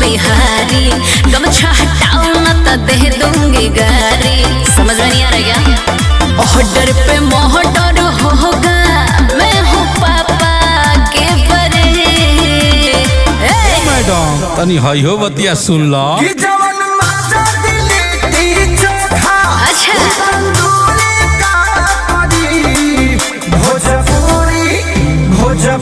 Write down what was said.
बिहारी, गमछा हटाओ न तो दे दूंगी गारी। समझ में नहीं आ रहा क्या? ऑर्डर पे मोहटर होगा, मैं हूँ पापा के बड़े। मैडम तनी हाई हो बतिया सुन ला। अच्छा